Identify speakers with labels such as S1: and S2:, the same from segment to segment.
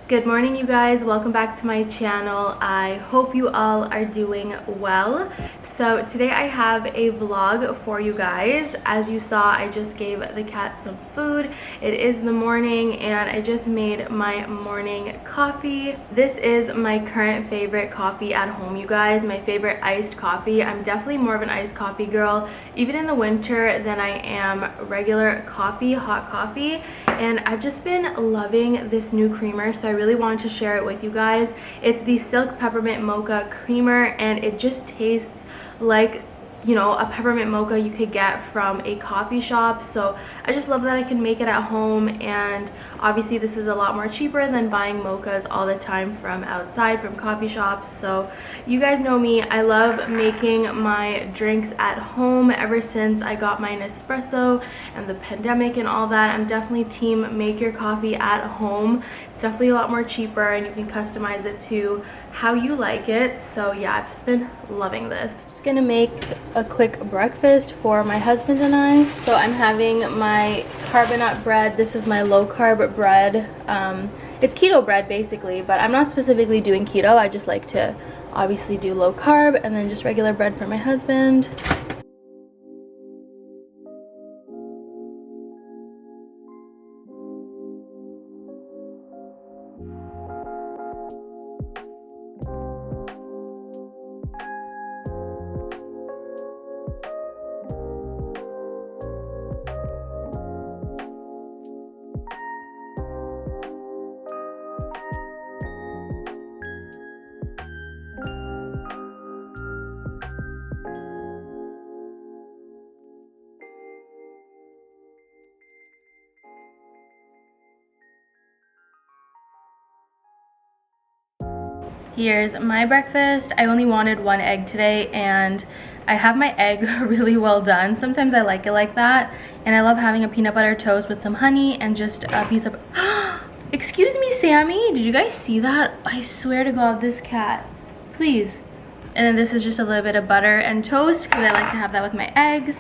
S1: Good morning, you guys. Welcome back to my channel. I hope you all are doing well. So today I have a vlog for you guys. As you saw, I just gave the cat some food. It is the morning and I just made my morning coffee. This is my current favorite coffee at home, you guys. My favorite iced coffee. I'm definitely more of an iced coffee girl, even in the winter, than I am regular coffee, hot coffee. And I've just been loving this new creamer, so I really wanted to share it with you guys. It's the Silk Peppermint Mocha creamer, and it just tastes like, you know, a peppermint mocha you could get from a coffee shop. So I just love that I can make it at home, and obviously this is a lot more cheaper than buying mochas all the time from outside, from coffee shops. So you guys know me, I love making my drinks at home. Ever since I got my Nespresso and the pandemic and all that, I'm definitely team make your coffee at home. It's definitely a lot more cheaper and you can customize it to how you like it. So yeah, I've just been loving this. Just gonna make a quick breakfast for my husband and I. So I'm having my carbonut bread. This is my low carb bread. It's keto bread basically, but I'm not specifically doing keto. I just like to obviously do low carb, and then just regular bread for my husband. Here's my breakfast. I only wanted one egg today, and I have my egg really well done. Sometimes I like it like that, and I love having a peanut butter toast with some honey and just a piece of excuse me, Sammy, did you guys see that? I swear to God, this cat, please. And then this is just a little bit of butter and toast because I like to have that with my eggs,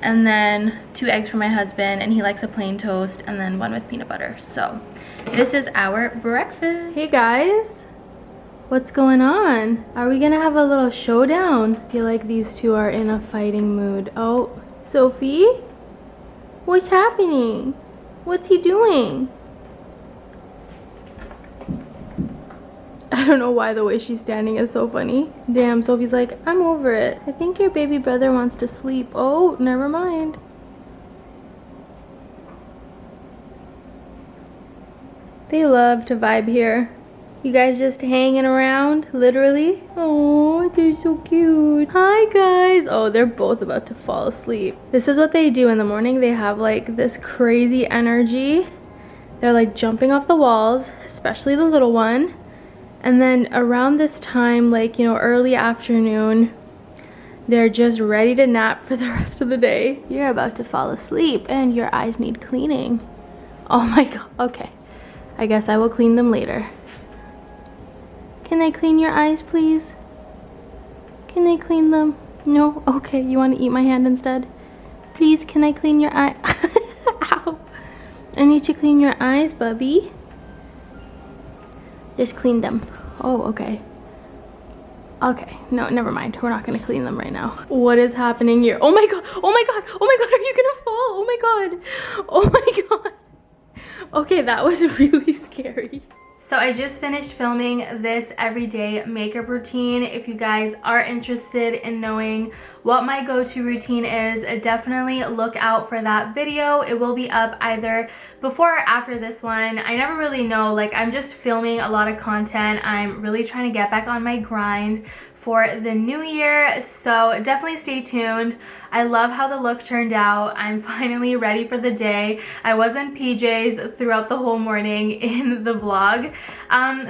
S1: and then 2 eggs for my husband, and he likes a plain toast, and then 1 with peanut butter. So this is our breakfast. Hey guys, what's going on? Are we gonna have a little showdown? I feel like these two are in a fighting mood. Oh, Sophie? What's happening? What's he doing? I don't know why the way she's standing is so funny. Damn, Sophie's like, I'm over it. I think your baby brother wants to sleep. Oh, never mind. They love to vibe here. You guys just hanging around, literally. Oh, they're so cute. Hi guys. Oh, they're both about to fall asleep. This is what they do in the morning. They have like this crazy energy. They're like jumping off the walls, especially the little one. And then around this time, like, you know, early afternoon, they're just ready to nap for the rest of the day. You're about to fall asleep and your eyes need cleaning. Oh my God, okay. I guess I will clean them later. Can I clean your eyes, please? Can I clean them? No? Okay, you want to eat my hand instead? Please, can I clean your eye? Ow. I need to clean your eyes, Bubby. Just clean them. Oh, okay. Okay, no, never mind. We're not gonna clean them right now. What is happening here? Oh my God, oh my God, oh my God, are you gonna fall? Oh my God, oh my God. Okay, that was really scary. So I just finished filming this everyday makeup routine. If you guys are interested in knowing what my go-to routine is, definitely look out for that video. It will be up either before or after this one. I never really know, like, I'm just filming a lot of content. I'm really trying to get back on my grind for the new year, so definitely stay tuned. I love how the look turned out. I'm finally ready for the day. I was in PJs throughout the whole morning in the vlog.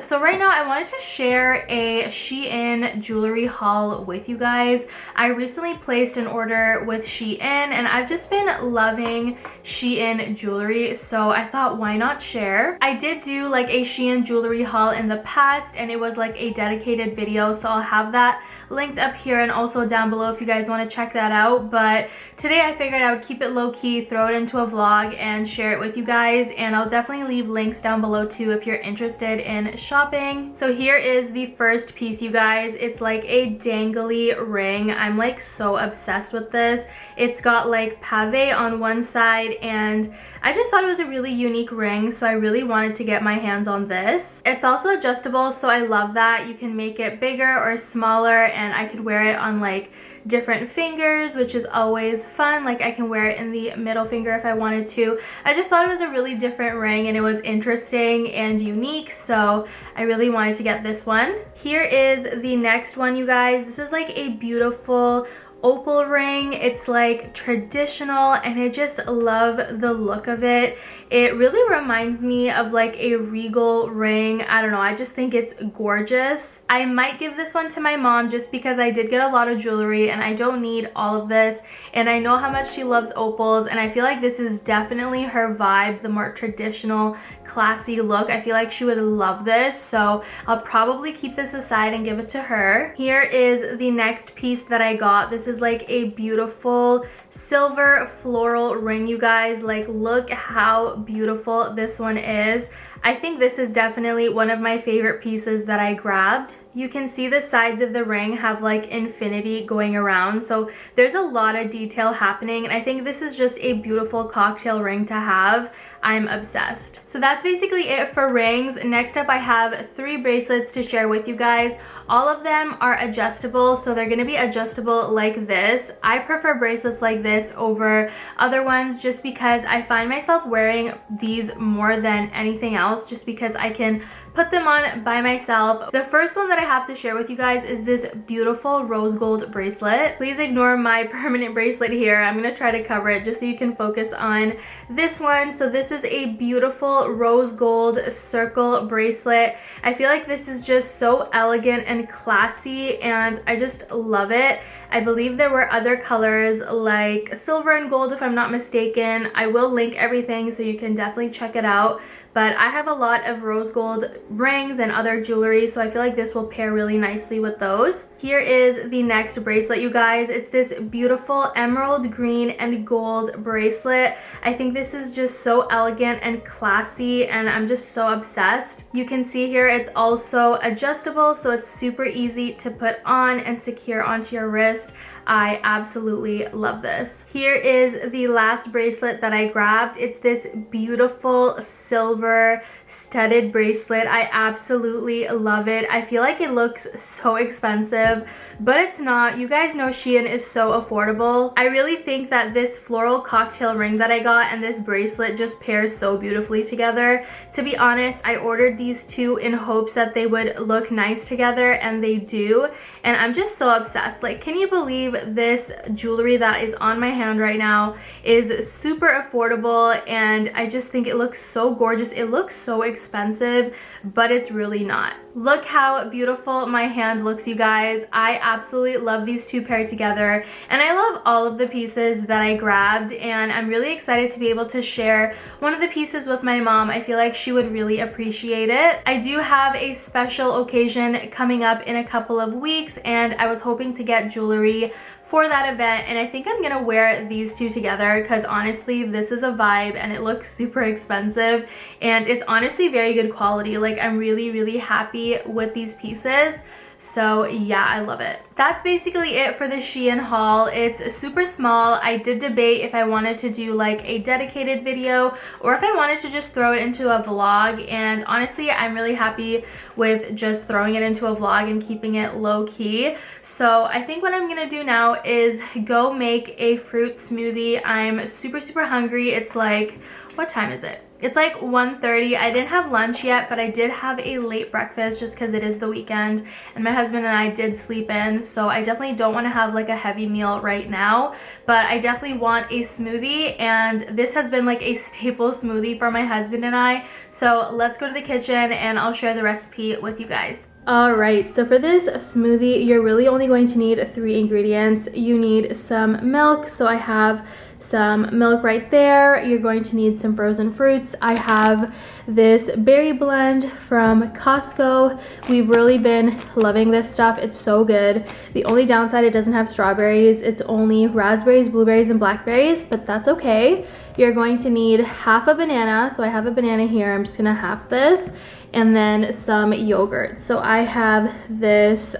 S1: So right now I wanted to share a Shein jewelry haul with you guys. I recently placed an order with Shein and I've just been loving Shein jewelry, so I thought, why not share? I did do like a Shein jewelry haul in the past and it was like a dedicated video, so I'll have that that linked up here and also down below if you guys want to check that out. But today I figured I would keep it low-key, throw it into a vlog and share it with you guys, and I'll definitely leave links down below too if you're interested in shopping. So here is the first piece, you guys. It's like a dangly ring. I'm like so obsessed with this. It's got like pave on one side, and I just thought it was a really unique ring, so I really wanted to get my hands on this. It's also adjustable, so I love that. You can make it bigger or smaller, and I could wear it on like different fingers, which is always fun. Like I can wear it in the middle finger if I wanted to. I just thought it was a really different ring and it was interesting and unique, so I really wanted to get this one. Here is the next one, you guys. This is like a beautiful opal ring. It's like traditional and I just love the look of it. It really reminds me of like a regal ring. I don't know, I just think it's gorgeous. I might give this one to my mom just because I did get a lot of jewelry and I don't need all of this, and I know how much she loves opals, and I feel like this is definitely her vibe, the more traditional classy look. I feel like she would love this, so I'll probably keep this aside and give it to her. Here is the next piece that I got. This is like a beautiful silver floral ring, you guys. Like look how beautiful this one is. I think this is definitely one of my favorite pieces that I grabbed. You can see the sides of the ring have like infinity going around, so there's a lot of detail happening, and I think this is just a beautiful cocktail ring to have. I'm obsessed. So that's basically it for rings. Next up I have 3 bracelets to share with you guys. All of them are adjustable, so they're gonna be adjustable like this. I prefer bracelets like this over other ones just because I find myself wearing these more than anything else, just because I can put them on by myself. The first one that I have to share with you guys is this beautiful rose gold bracelet. Please ignore my permanent bracelet here. I'm gonna try to cover it just so you can focus on this one. So this is a beautiful rose gold circle bracelet. I feel like this is just so elegant and classy, and I just love it. I believe there were other colors like silver and gold if I'm not mistaken. I will link everything so you can definitely check it out. But I have a lot of rose gold rings and other jewelry, so I feel like this will pair really nicely with those. Here is the next bracelet, you guys. It's this beautiful emerald green and gold bracelet. I think this is just so elegant and classy, and I'm just so obsessed. You can see here it's also adjustable, so it's super easy to put on and secure onto your wrist. I absolutely love this. Here is the last bracelet that I grabbed. It's this beautiful silver studded bracelet. I absolutely love it. I feel like it looks so expensive, but it's not. You guys know Shein is so affordable. I really think that this floral cocktail ring that I got and this bracelet just pairs so beautifully together. To be honest, I ordered these two in hopes that they would look nice together, and they do, and I'm just so obsessed. Like, can you believe this jewelry that is on my hand right now is super affordable, and I just think it looks so gorgeous. It looks so expensive, but it's really not. Look how beautiful my hand looks, you guys. I absolutely love these two paired together, and I love all of the pieces that I grabbed, and I'm really excited to be able to share one of the pieces with my mom. I feel like she would really appreciate it. I do have a special occasion coming up in a couple of weeks, and I was hoping to get jewelry for that event, and I think I'm gonna wear these two together because honestly this is a vibe, and it looks super expensive, and it's honestly very good quality. Like, I'm really happy with these pieces. So yeah, I love it. That's basically it for the Shein haul. It's super small. I did debate if I wanted to do like a dedicated video or if I wanted to just throw it into a vlog, and honestly I'm really happy with just throwing it into a vlog and keeping it low key. So I think what I'm gonna do now is go make a fruit smoothie. I'm super hungry. It's like, what time is it? It's like 1:30. I didn't have lunch yet, but I did have a late breakfast just because it is the weekend and my husband and I did sleep in, so I definitely don't want to have like a heavy meal right now, but I definitely want a smoothie, and this has been like a staple smoothie for my husband and I. So let's go to the kitchen and I'll share the recipe with you guys. Alright, so for this smoothie, you're really only going to need 3 ingredients. You need some milk, so I have some milk right there. You're going to need some frozen fruits. I have this berry blend from Costco. We've really been loving this stuff. It's so good. The only downside, it doesn't have strawberries. It's only raspberries, blueberries, and blackberries, but that's okay. You're going to need half a banana. So I have a banana here. I'm just gonna half this, and then some yogurt. So I have this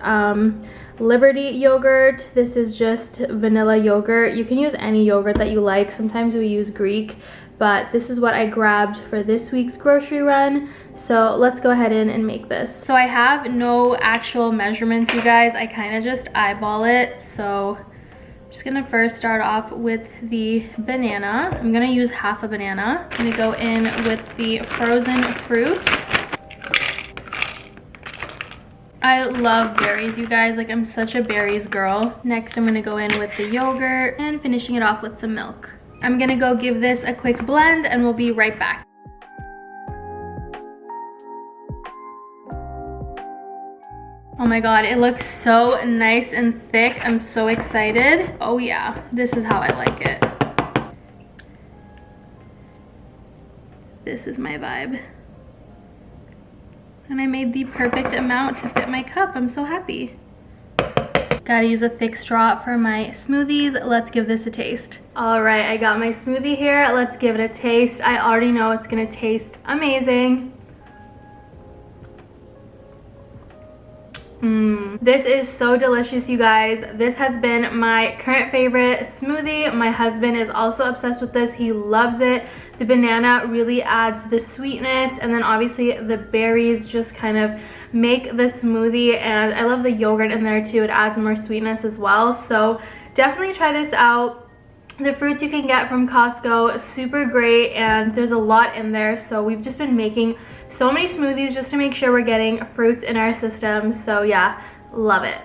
S1: Liberty yogurt. This is just vanilla yogurt. You can use any yogurt that you like. Sometimes we use Greek, but this is what I grabbed for this week's grocery run. So let's go ahead and make this. So I have no actual measurements, you guys. I kind of just eyeball it. So I'm just gonna first start off with the banana. I'm gonna use half a banana. I'm gonna go in with the frozen fruit. I love berries, you guys. Like, I'm such a berries girl. Next, I'm gonna go in with the yogurt and finishing it off with some milk. I'm gonna go give this a quick blend and we'll be right back. Oh my god, it looks so nice and thick. I'm so excited. Oh yeah, this is how I like it. This is my vibe. And I made the perfect amount to fit my cup. I'm so happy. Gotta use a thick straw for my smoothies. Let's give this a taste. All right, I got my smoothie here. Let's give it a taste. I already know it's gonna taste amazing. This is so delicious, you guys. This has been my current favorite smoothie. My husband is also obsessed with this. He loves it. The banana really adds the sweetness, and then obviously the berries just kind of make the smoothie, and I love the yogurt in there too. It adds more sweetness as well. So definitely try this out. The fruits you can get from Costco, super great, and there's a lot in there. So we've just been making so many smoothies just to make sure we're getting fruits in our system. So yeah, love it.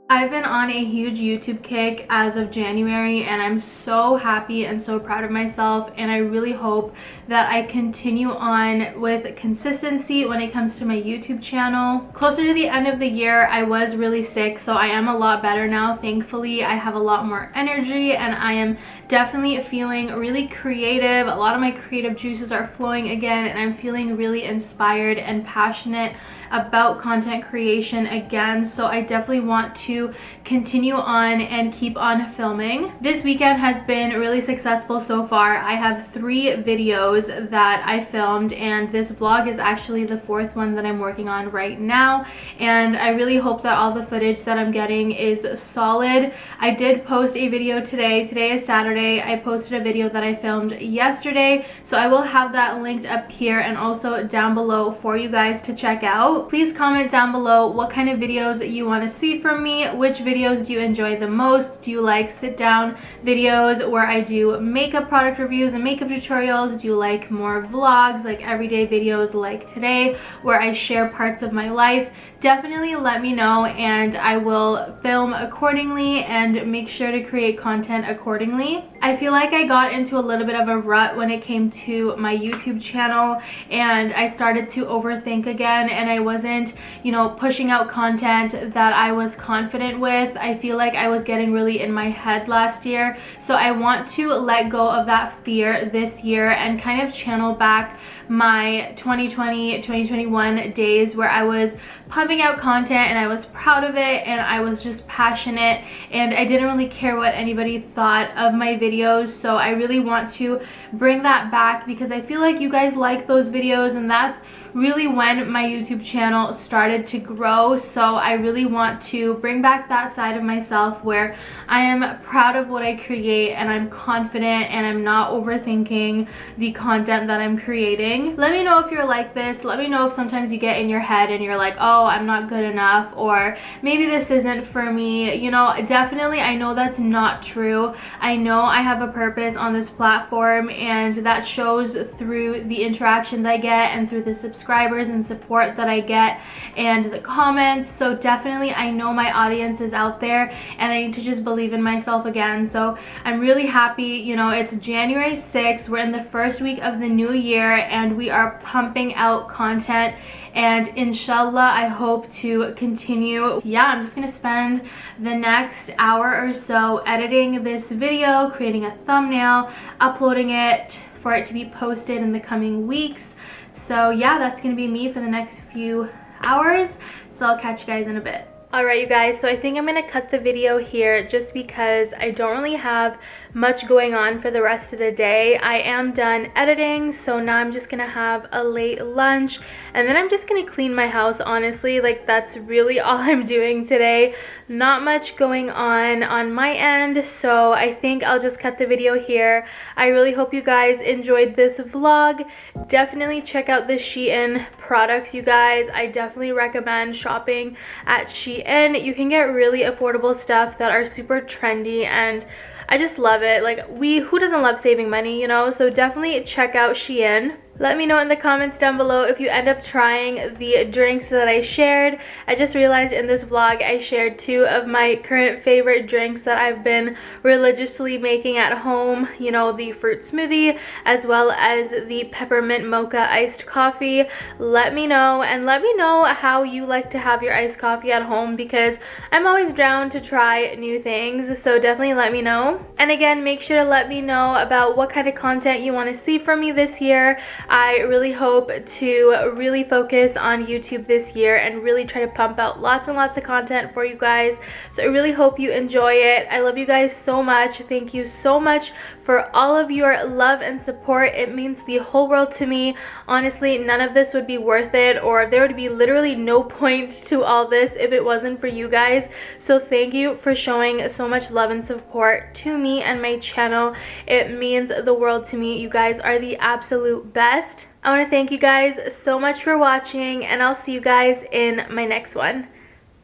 S1: I've been on a huge YouTube kick as of January, and I'm so happy and so proud of myself, and I really hope that I continue on with consistency when it comes to my YouTube channel. Closer to the end of the year, I was really sick, so I am a lot better now. Thankfully, I have a lot more energy, and I am definitely feeling really creative. A lot of my creative juices are flowing again, and I'm feeling really inspired and passionate about content creation again. So I definitely want to continue on and keep on filming. This weekend has been really successful so far. I have 3 videos that I filmed, and this vlog is actually the 4th one that I'm working on right now, and I really hope that all the footage that I'm getting is solid. I did post a video today. Today is Saturday. I posted a video that I filmed yesterday, so I will have that linked up here and also down below for you guys to check out. Please comment down below what kind of videos you want to see from me. Which videos do you enjoy the most? Do you like sit down videos where I do makeup product reviews and makeup tutorials? Do you like more vlogs, like everyday videos like today where I share parts of my life? Definitely let me know, and I will film accordingly and make sure to create content accordingly. I feel like I got into a little bit of a rut when it came to my YouTube channel, and I started to overthink again, and I wasn't, you know, pushing out content that I was confident with. I feel like I was getting really in my head last year, so I want to let go of that fear this year and kind of channel back my 2020 2021 days where I was pumping out content and I was proud of it and I was just passionate, and I didn't really care what anybody thought of my videos. So I really want to bring that back because I feel like you guys like those videos, and that's really when my YouTube channel started to grow. So I really want to bring back that side of myself where I am proud of what I create and I'm confident and I'm not overthinking the content that I'm creating. Let me know if you're like this. Let me know if sometimes you get in your head and you're like, oh, I'm not good enough, or maybe this isn't for me. You know, definitely I know that's not true. I know I have a purpose on this platform, and that shows through the interactions I get and through the subscribers and support that I get and the comments. So definitely I know my audience is out there, and I need to just believe in myself again. So I'm really happy. You know, it's January 6th. We're in the first week of the new year, and we are pumping out content, and inshallah I hope to continue. Yeah, I'm just gonna spend the next hour or so editing this video, creating a thumbnail, uploading it for it to be posted in the coming weeks. So yeah, that's gonna be me for the next few hours. So I'll catch you guys in a bit. Alright you guys, so I think I'm going to cut the video here just because I don't really have much going on for the rest of the day. I am done editing, so now I'm just going to have a late lunch, and then I'm just going to clean my house, honestly. Like, that's really all I'm doing today. Not much going on my end, so I think I'll just cut the video here. I really hope you guys enjoyed this vlog. Definitely check out the Shein products, you guys. I definitely recommend shopping at Shein. You can get really affordable stuff that are super trendy, and I just love it. Like, who doesn't love saving money, you know? So definitely check out Shein. Let me know in the comments down below if you end up trying the drinks that I shared. I just realized in this vlog I shared 2 of my current favorite drinks that I've been religiously making at home. You know, the fruit smoothie as well as the peppermint mocha iced coffee. Let me know, and let me know how you like to have your iced coffee at home, because I'm always down to try new things. So definitely let me know. And again, make sure to let me know about what kind of content you want to see from me this year. I really hope to really focus on YouTube this year and really try to pump out lots and lots of content for you guys. So I really hope you enjoy it. I love you guys so much. Thank you so much for all of your love and support. It means the whole world to me. Honestly, none of this would be worth it, or there would be literally no point to all this if it wasn't for you guys. So thank you for showing so much love and support to me and my channel. It means the world to me. You guys are the absolute best. I want to thank you guys so much for watching, and I'll see you guys in my next one.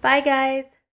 S1: Bye guys.